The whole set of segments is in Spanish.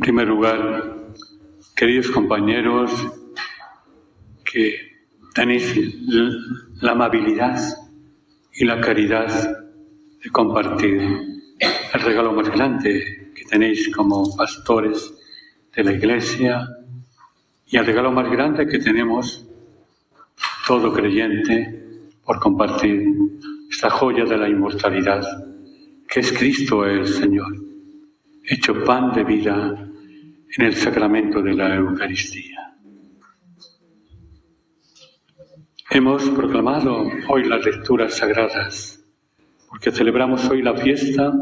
En primer lugar, queridos compañeros, que tenéis la amabilidad y la caridad de compartir el regalo más grande que tenéis como pastores de la Iglesia y el regalo más grande que tenemos todo creyente por compartir esta joya de la inmortalidad que es Cristo el Señor, hecho pan de vida en el sacramento de la Eucaristía. Hemos proclamado hoy las lecturas sagradas, porque celebramos hoy la fiesta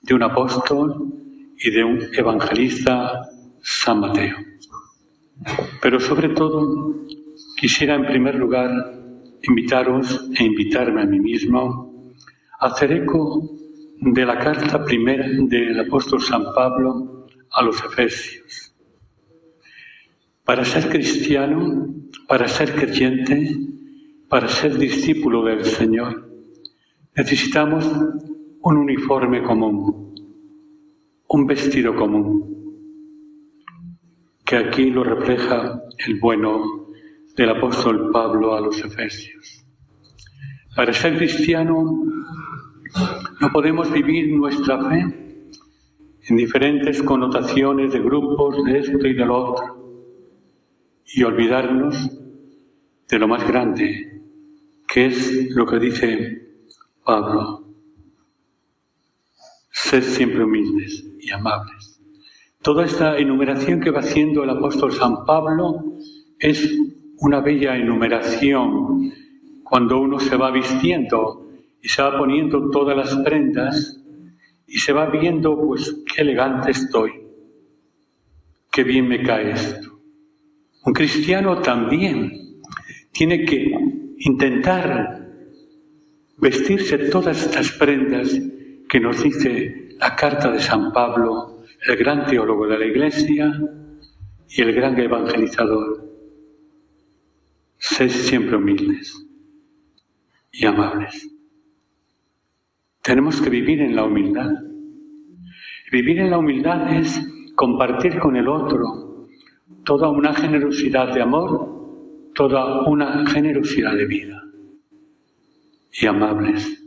de un apóstol y de un evangelista, San Mateo. Pero sobre todo, quisiera en primer lugar invitaros e invitarme a mí mismo a hacer eco de la carta primera del apóstol San Pablo a los Efesios. Para ser cristiano, para ser creyente, para ser discípulo del Señor, necesitamos un uniforme común, un vestido común, que aquí lo refleja el bueno del apóstol Pablo a los Efesios. Para ser cristiano no podemos vivir nuestra fe en diferentes connotaciones de grupos, de esto y de lo otro, y olvidarnos de lo más grande, que es lo que dice Pablo: sed siempre humildes y amables. Toda esta enumeración que va haciendo el apóstol San Pablo es una bella enumeración cuando uno se va vistiendo y se va poniendo todas las prendas y se va viendo, pues, qué elegante estoy, qué bien me cae esto. Un cristiano también tiene que intentar vestirse todas estas prendas que nos dice la carta de San Pablo, el gran teólogo de la Iglesia y el gran evangelizador. Sed siempre humildes y amables. Tenemos que vivir en la humildad. Vivir en la humildad es compartir con el otro toda una generosidad de amor, toda una generosidad de vida. Y amables.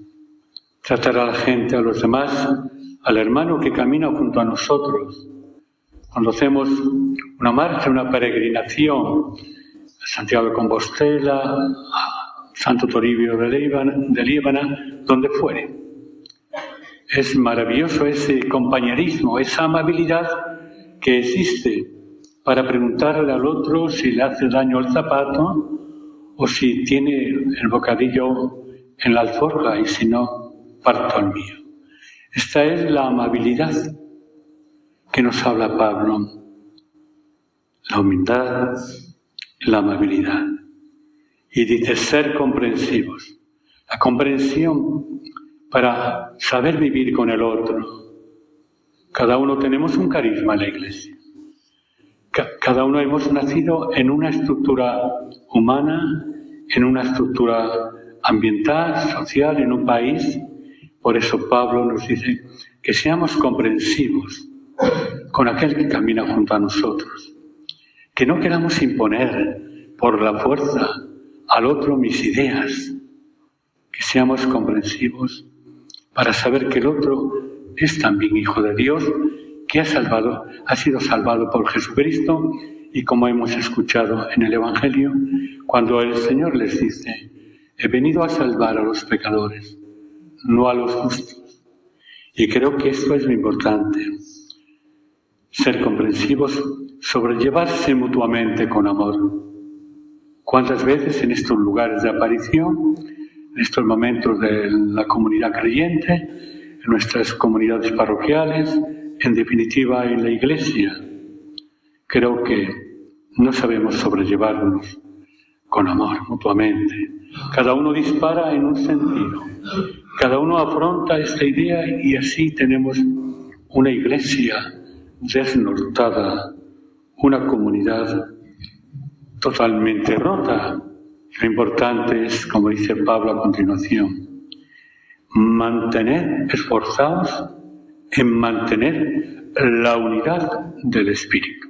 Tratar a la gente, a los demás, al hermano que camina junto a nosotros. Cuando hacemos una marcha, una peregrinación a Santiago de Compostela, a Santo Toribio de Líbana, donde fuere. Es maravilloso ese compañerismo, esa amabilidad que existe para preguntarle al otro si le hace daño el zapato o si tiene el bocadillo en la alforja y si no, parto el mío. Esta es la amabilidad que nos habla Pablo. La humildad, la amabilidad. Y dice ser comprensivos. La comprensión para saber vivir con el otro. Cada uno tenemos un carisma en la Iglesia. Cada uno hemos nacido en una estructura humana, en una estructura ambiental, social, en un país. Por eso Pablo nos dice que seamos comprensivos con aquel que camina junto a nosotros. Que no queramos imponer por la fuerza al otro mis ideas. Que seamos comprensivos para saber que el otro es también hijo de Dios, que ha sido salvado por Jesucristo, y como hemos escuchado en el Evangelio, cuando el Señor les dice: he venido a salvar a los pecadores, no a los justos. Y creo que esto es lo importante, ser comprensivos, sobrellevarse mutuamente con amor. ¿Cuántas veces en estos lugares de aparición, en estos momentos de la comunidad creyente, en nuestras comunidades parroquiales, en definitiva en la Iglesia, creo que no sabemos sobrellevarnos con amor mutuamente? Cada uno dispara en un sentido, cada uno afronta esta idea y así tenemos una Iglesia desnortada, una comunidad totalmente rota. Lo importante es, como dice Pablo a continuación, esforzaos en mantener la unidad del Espíritu.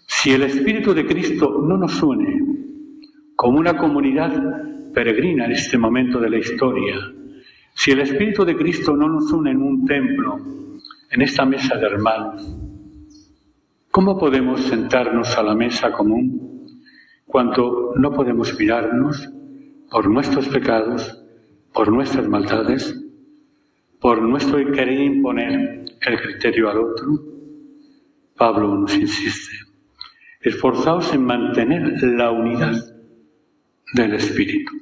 Si el Espíritu de Cristo no nos une como una comunidad peregrina en este momento de la historia, si el Espíritu de Cristo no nos une en un templo, en esta mesa de hermanos, ¿cómo podemos sentarnos a la mesa común cuando no podemos mirarnos por nuestros pecados, por nuestras maldades, por nuestro querer imponer el criterio al otro? Pablo nos insiste: esforzaos en mantener la unidad del Espíritu.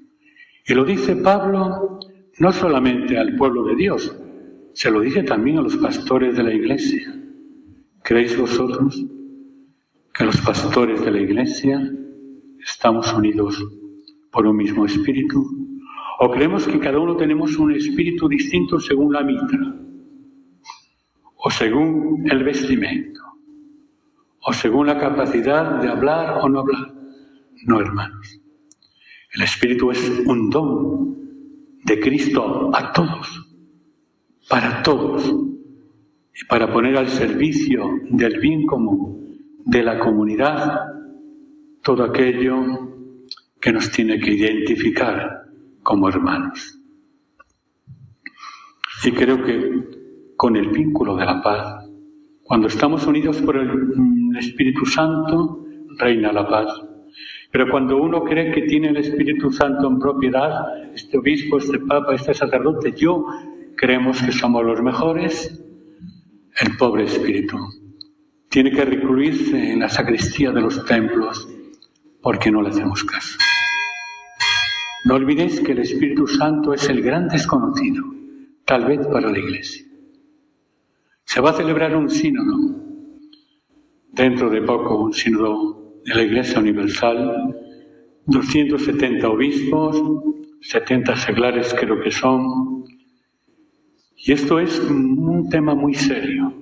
Y lo dice Pablo no solamente al pueblo de Dios, se lo dice también a los pastores de la Iglesia. ¿Creéis vosotros que los pastores de la Iglesia estamos unidos por un mismo espíritu? ¿O creemos que cada uno tenemos un espíritu distinto según la mitra? ¿O según el vestimento? ¿O según la capacidad de hablar o no hablar? No, hermanos. El espíritu es un don de Cristo a todos, para todos, y para poner al servicio del bien común de la comunidad todo aquello que nos tiene que identificar como hermanos. Y creo que con el vínculo de la paz, cuando estamos unidos por el Espíritu Santo, reina la paz. Pero cuando uno cree que tiene el Espíritu Santo en propiedad, este obispo, este papa, este sacerdote, creemos que somos los mejores, el pobre espíritu tiene que recluirse en la sacristía de los templos porque no le hacemos caso. No olvidéis que el Espíritu Santo es el gran desconocido, tal vez para la Iglesia. Se va a celebrar un sínodo, dentro de poco, un sínodo de la Iglesia Universal, 270 obispos, 70 seglares creo que son, y esto es un tema muy serio.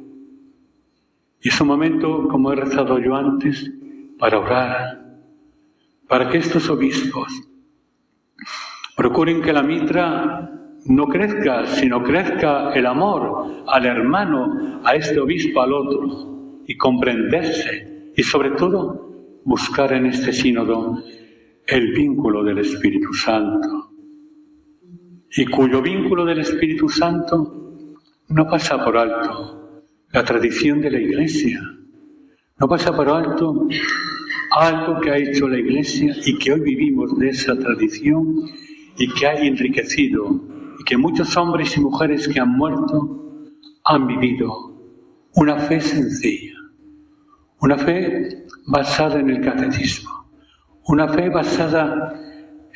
Y es un momento, como he rezado yo antes, para orar, para que estos obispos procuren que la mitra no crezca, sino crezca el amor al hermano, a este obispo, al otro, y comprenderse, y sobre todo buscar en este sínodo el vínculo del Espíritu Santo, y cuyo vínculo del Espíritu Santo no pasa por alto la tradición de la Iglesia, no pasa por alto algo que ha hecho la Iglesia y que hoy vivimos de esa tradición y que ha enriquecido, y que muchos hombres y mujeres que han muerto han vivido una fe sencilla, una fe basada en el catecismo, una fe basada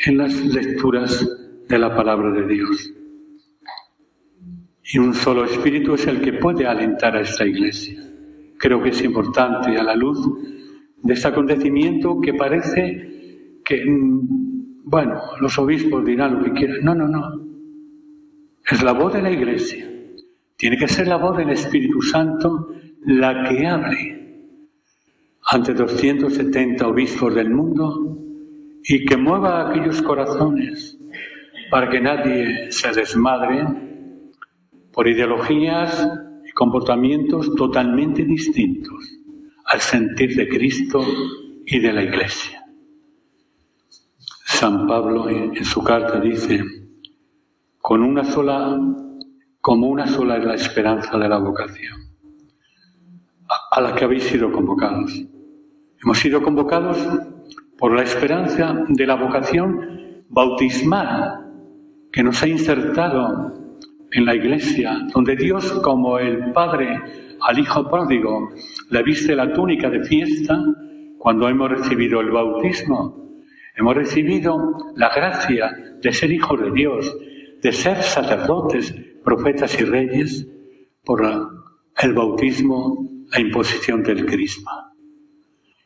en las lecturas de la palabra de Dios. Y un solo espíritu es el que puede alentar a esta Iglesia. Creo que es importante, a la luz de este acontecimiento que parece que, los obispos dirán lo que quieran. No. Es la voz de la Iglesia. Tiene que ser la voz del Espíritu Santo la que hable ante 270 obispos del mundo y que mueva aquellos corazones para que nadie se desmadre por ideologías y comportamientos totalmente distintos al sentir de Cristo y de la Iglesia. San Pablo en su carta dice: como una sola es la esperanza de la vocación a la que habéis sido convocados. Hemos sido convocados por la esperanza de la vocación bautismal que nos ha insertado en la Iglesia, donde Dios, como el Padre al Hijo pródigo, le viste la túnica de fiesta cuando hemos recibido el bautismo. Hemos recibido la gracia de ser hijos de Dios, de ser sacerdotes, profetas y reyes, por el bautismo, la imposición del crisma.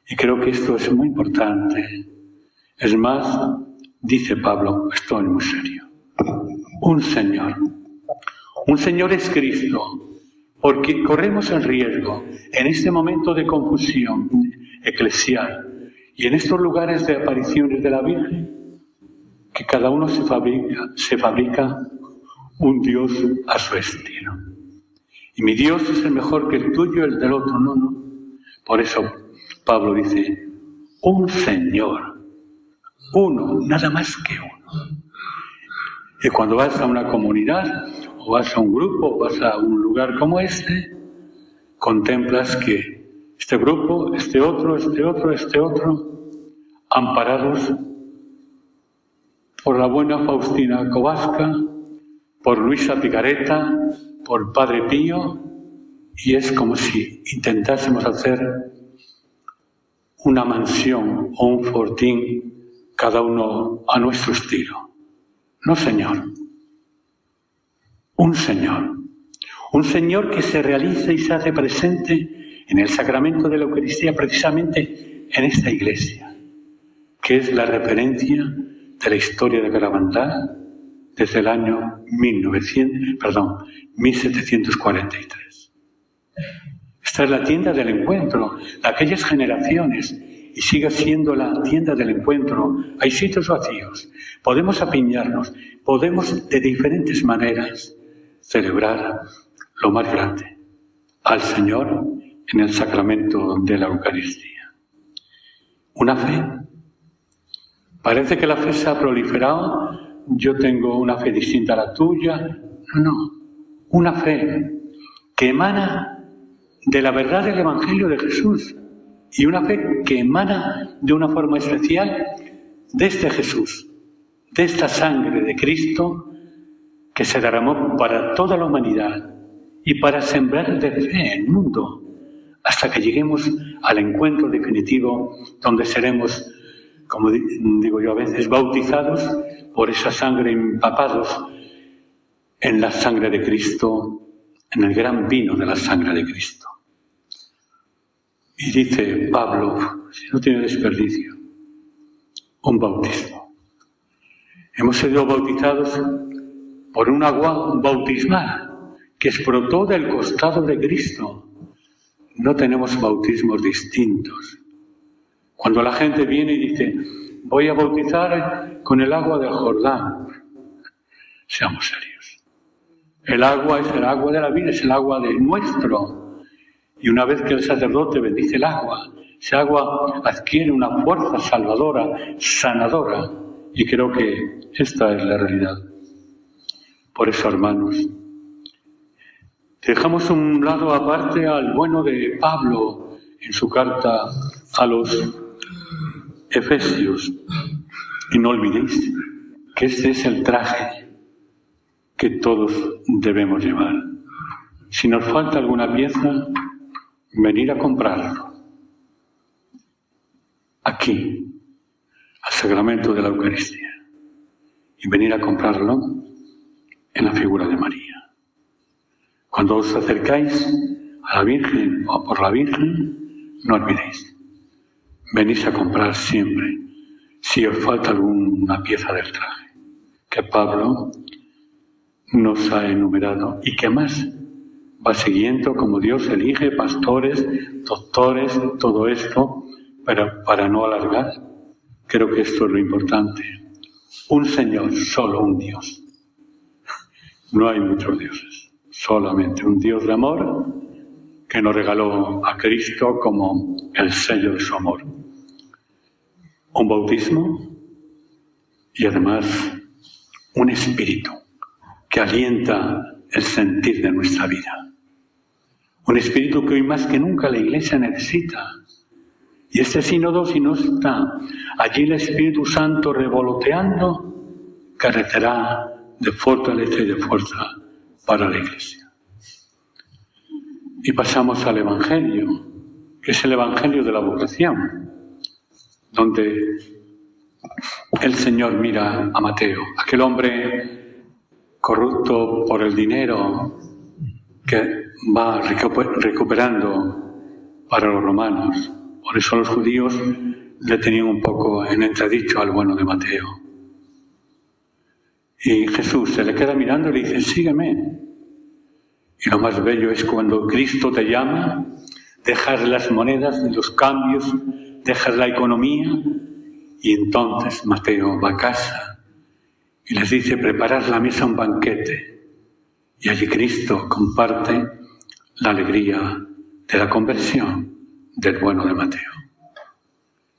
Y creo que esto es muy importante. Es más, dice Pablo, esto es muy serio. Un Señor es Cristo, porque corremos el riesgo, en este momento de confusión eclesial y en estos lugares de apariciones de la Virgen, que cada uno se fabrica un Dios a su estilo. Y mi Dios es el mejor que el tuyo, el del otro. No, no. Por eso Pablo dice, un Señor, uno, nada más que uno. Y cuando vas a una comunidad, o vas a un grupo, o vas a un lugar como este, contemplas que este grupo, este otro, amparados por la buena Faustina Kowalska, por Luisa Picareta, por Padre Pío, y es como si intentásemos hacer una mansión o un fortín, cada uno a nuestro estilo. No, Señor. Un Señor. Un Señor que se realiza y se hace presente en el sacramento de la Eucaristía, precisamente en esta iglesia, que es la referencia de la historia de la hermandad desde el año 1743. Esta es la tienda del encuentro de aquellas generaciones y sigue siendo la tienda del encuentro. Hay sitios vacíos, podemos apiñarnos, podemos de diferentes maneras celebrar lo más grande, al Señor en el sacramento de la Eucaristía. Una fe. Parece que la fe se ha proliferado. Yo tengo una fe distinta a la tuya. No. Una fe que emana de la verdad del Evangelio de Jesús y una fe que emana de una forma especial de este Jesús, de esta sangre de Cristo que se derramó para toda la humanidad y para sembrar de fe en el mundo hasta que lleguemos al encuentro definitivo donde seremos, como digo yo a veces, bautizados por esa sangre, empapados en la sangre de Cristo, en el gran vino de la sangre de Cristo. Y dice Pablo, si no tiene desperdicio, un bautismo. Hemos sido bautizados por un agua bautismal que explotó del costado de Cristo. No tenemos bautismos distintos. Cuando la gente viene y dice, voy a bautizar con el agua del Jordán, seamos serios. El agua es el agua de la vida, es el agua del nuestro. Y una vez que el sacerdote bendice el agua, ese agua adquiere una fuerza salvadora, sanadora. Y creo que esta es la realidad. Por eso, hermanos, dejamos un lado aparte al bueno de Pablo en su carta a los Efesios. Y no olvidéis que este es el traje que todos debemos llevar. Si nos falta alguna pieza, venir a comprarlo. Aquí, al sacramento de la Eucaristía. Y venir a comprarlo en la figura de María. Cuando os acercáis a la Virgen o por la Virgen, no olvidéis. Venís a comprar siempre, si os falta alguna pieza del traje, que Pablo nos ha enumerado y que más va siguiendo como Dios elige pastores, doctores, todo esto, pero para no alargar, creo que esto es lo importante. Un Señor, solo un Dios. No hay muchos dioses, solamente un Dios de amor que nos regaló a Cristo como el sello de su amor. Un bautismo y además un espíritu que alienta el sentir de nuestra vida. Un espíritu que hoy más que nunca la Iglesia necesita. Y este sínodo, si no está allí el Espíritu Santo revoloteando, carecerá de fortaleza y de fuerza para la Iglesia. Y pasamos al Evangelio, que es el Evangelio de la vocación, donde el Señor mira a Mateo, aquel hombre corrupto por el dinero que va recuperando para los romanos. Por eso los judíos le tenían un poco en entredicho al bueno de Mateo. Y Jesús se le queda mirando y le dice, sígueme. Y lo más bello es cuando Cristo te llama, dejas las monedas, los cambios, dejas la economía, y entonces Mateo va a casa y les dice, preparad la mesa a un banquete. Y allí Cristo comparte la alegría de la conversión del bueno de Mateo.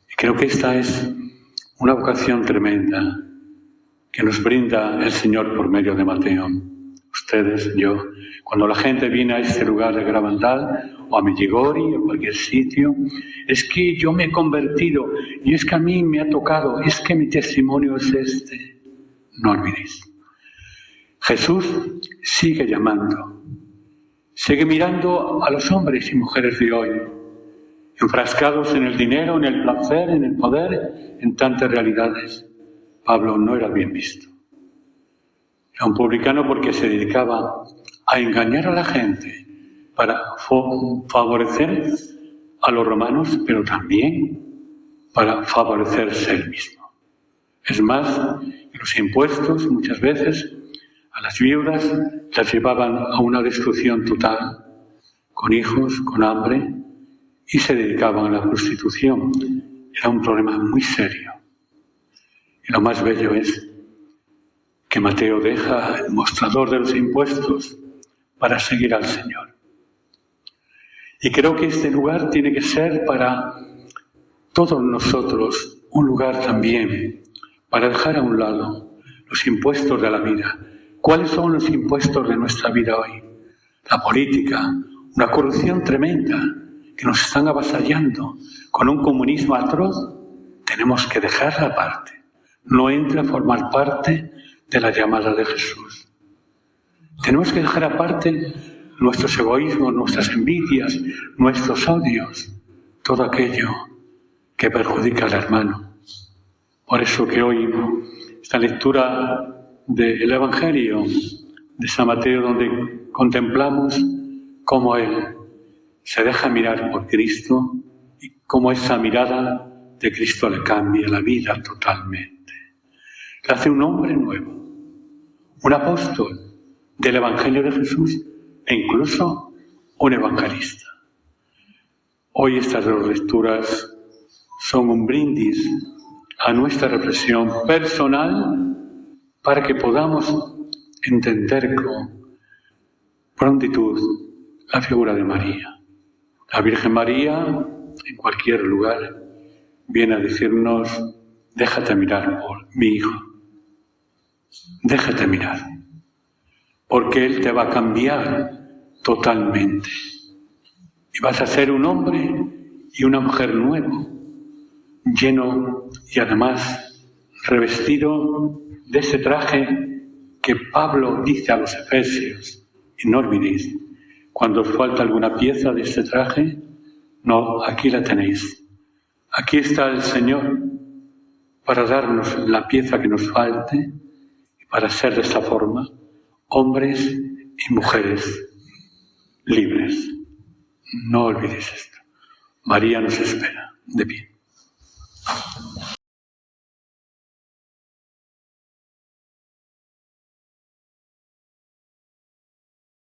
Y creo que esta es una vocación tremenda que nos brinda el Señor por medio de Mateo. Ustedes, yo, cuando la gente viene a este lugar de Garabandal o a Medjugorje o cualquier sitio, es que yo me he convertido y es que a mí me ha tocado, es que mi testimonio es este. No olvidéis. Jesús sigue llamando, sigue mirando a los hombres y mujeres de hoy, enfrascados en el dinero, en el placer, en el poder, en tantas realidades. Pablo no era bien visto. Era un publicano porque se dedicaba a engañar a la gente para favorecer a los romanos, pero también para favorecerse él mismo. Es más, los impuestos muchas veces a las viudas las llevaban a una destrucción total, con hijos, con hambre, y se dedicaban a la prostitución. Era un problema muy serio. Y lo más bello es que Mateo deja el mostrador de los impuestos para seguir al Señor. Y creo que este lugar tiene que ser para todos nosotros un lugar también para dejar a un lado los impuestos de la vida. ¿Cuáles son los impuestos de nuestra vida hoy? La política, una corrupción tremenda que nos están avasallando con un comunismo atroz. Tenemos que dejarla aparte. No entra a formar parte de la llamada de Jesús. Tenemos que dejar aparte nuestros egoísmos, nuestras envidias, nuestros odios, todo aquello que perjudica al hermano. Por eso que hoy esta lectura del Evangelio de San Mateo, donde contemplamos cómo Él se deja mirar por Cristo y cómo esa mirada de Cristo le cambia la vida totalmente. Le hace un hombre nuevo, un apóstol del Evangelio de Jesús e incluso un evangelista. Hoy estas dos lecturas son un brindis a nuestra reflexión personal para que podamos entender con prontitud la figura de María. La Virgen María, en cualquier lugar, viene a decirnos: déjate mirar por mi hijo. Déjate mirar, porque Él te va a cambiar totalmente. Y vas a ser un hombre y una mujer nuevo, lleno y además revestido de ese traje que Pablo dice a los efesios. Y no olvidéis, cuando os falta alguna pieza de este traje, no, aquí la tenéis. Aquí está el Señor para darnos la pieza que nos falte y para ser de esta forma hombres y mujeres libres. No olvidéis esto. María nos espera. De pie.